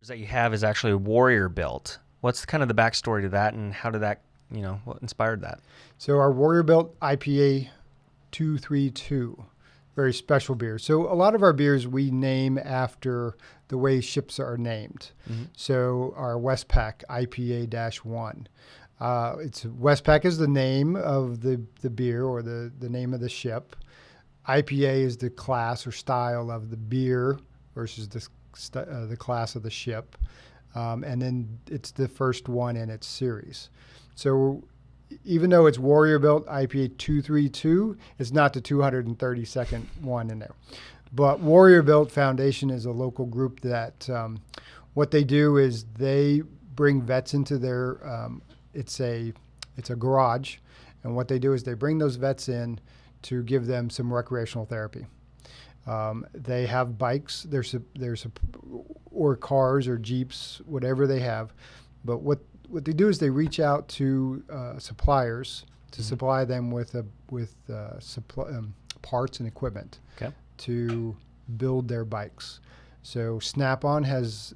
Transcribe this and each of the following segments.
that you have is actually warrior built. What's kind of the backstory to that, and how did that, what inspired that? So our Warrior Built IPA 232, very special beer. So a lot of our beers we name after the way ships are named. Mm-hmm. So our Westpac IPA-1. Westpac is the name of the beer, or the name of the ship. IPA is the class or style of the beer versus the class of the ship. And then it's the first one in its series. So even though it's Warrior Built IPA 232, it's not the 232nd one in there. But Warrior Built Foundation is a local group that what they do is they bring vets into their, it's a garage. And what they do is they bring those vets in to give them some recreational therapy. They have bikes, or cars or Jeeps, whatever they have. But what they do is they reach out to suppliers to supply them with parts and equipment to build their bikes. So Snap-on has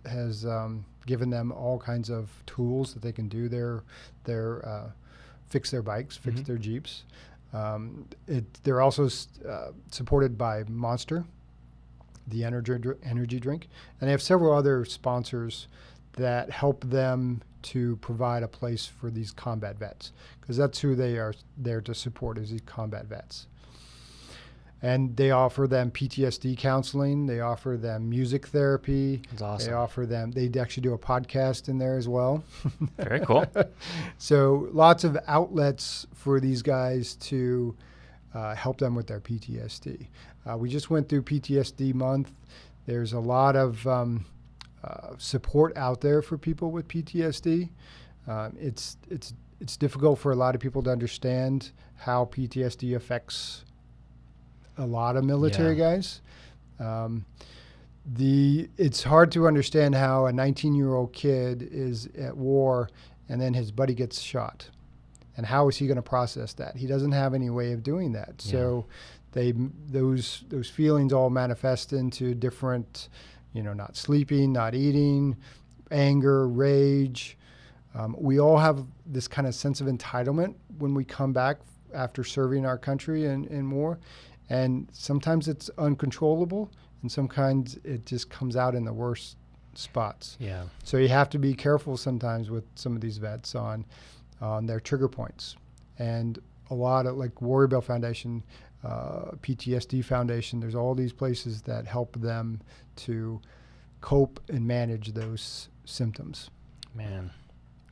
given them all kinds of tools that they can do fix their bikes, fix their Jeeps. They're also supported by Monster, the energy drink, and they have several other sponsors that help them to provide a place for these combat vets, because that's who they are there to support, is these combat vets. And they offer them PTSD counseling. They offer them music therapy. That's awesome. They actually do a podcast in there as well. Very cool. So lots of outlets for these guys to help them with their PTSD. We just went through PTSD month. There's a lot of support out there for people with PTSD. It's difficult for a lot of people to understand how PTSD affects a lot of military guys. It's hard to understand how a 19-year-old kid is at war and then his buddy gets shot. And how is he going to process that? He doesn't have any way of doing that. Yeah. So those feelings all manifest into different, not sleeping, not eating, anger, rage. We all have this kind of sense of entitlement when we come back after serving our country in war. And sometimes it's uncontrollable, and sometimes it just comes out in the worst spots. Yeah. So you have to be careful sometimes with some of these vets on their trigger points. And a lot of, like Warrior Built Foundation, PTSD Foundation, there's all these places that help them to cope and manage those symptoms. Man.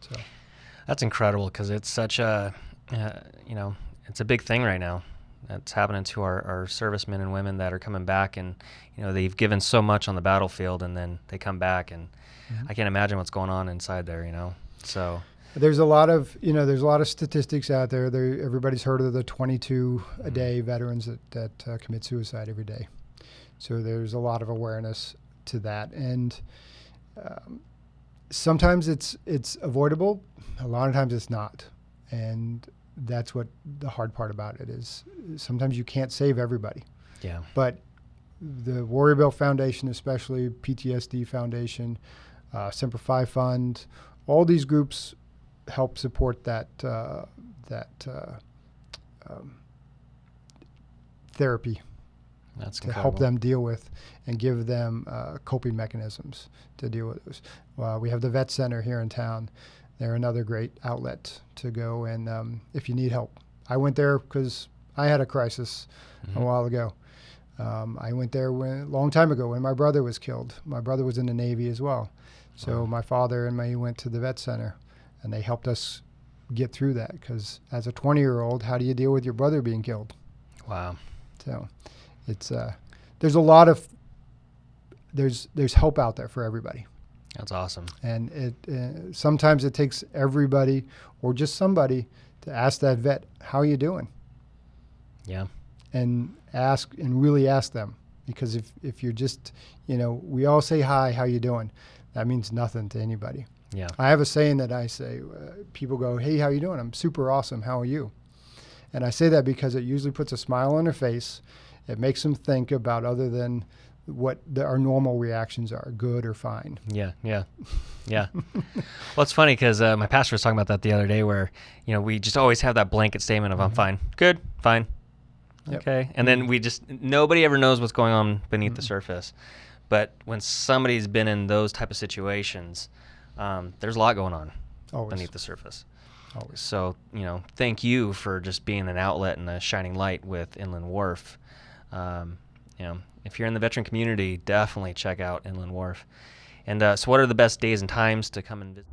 So that's incredible, because it's such a, it's a big thing right now. That's happening to our servicemen and women that are coming back, and they've given so much on the battlefield, and then they come back, and I can't imagine what's going on inside there. So there's a lot of statistics out there. Everybody's heard of the 22 a day veterans that commit suicide every day. So there's a lot of awareness to that, and sometimes it's avoidable. A lot of times it's not, and that's what the hard part about it is. Sometimes you can't save everybody. Yeah. But the Warrior Built Foundation, especially PTSD Foundation, Semper Fi Fund, all these groups help support that therapy. That's to incredible. Help them deal with and give them coping mechanisms to deal with this. We have the Vet Center here in town. They're another great outlet to go, and if you need help. I went there because I had a crisis a while ago. I went there a long time ago when my brother was killed. My brother was in the Navy as well. So my father and me went to the Vet Center, and they helped us get through that, because as a 20-year-old, how do you deal with your brother being killed? Wow. So it's there's a lot of there's help out there for everybody. That's awesome. And it sometimes it takes everybody or just somebody to ask that vet, how are you doing? Yeah. And really ask them, because if you're just, we all say hi, how you doing? That means nothing to anybody. Yeah. I have a saying that I say, people go, hey, how you doing? I'm super awesome. How are you? And I say that because it usually puts a smile on their face. It makes them think about other than what our normal reactions are, good or fine. Yeah, yeah, yeah. Well, it's funny because my pastor was talking about that the other day, where we just always have that blanket statement of "I'm fine, good, fine, Yep. okay," and then nobody ever knows what's going on beneath the surface. But when somebody's been in those type of situations, there's a lot going on Always. beneath the surface. Always. So thank you for just being an outlet and a shining light with Inland Wharf. If you're in the veteran community, definitely check out Inland Wharf. And so what are the best days and times to come and visit?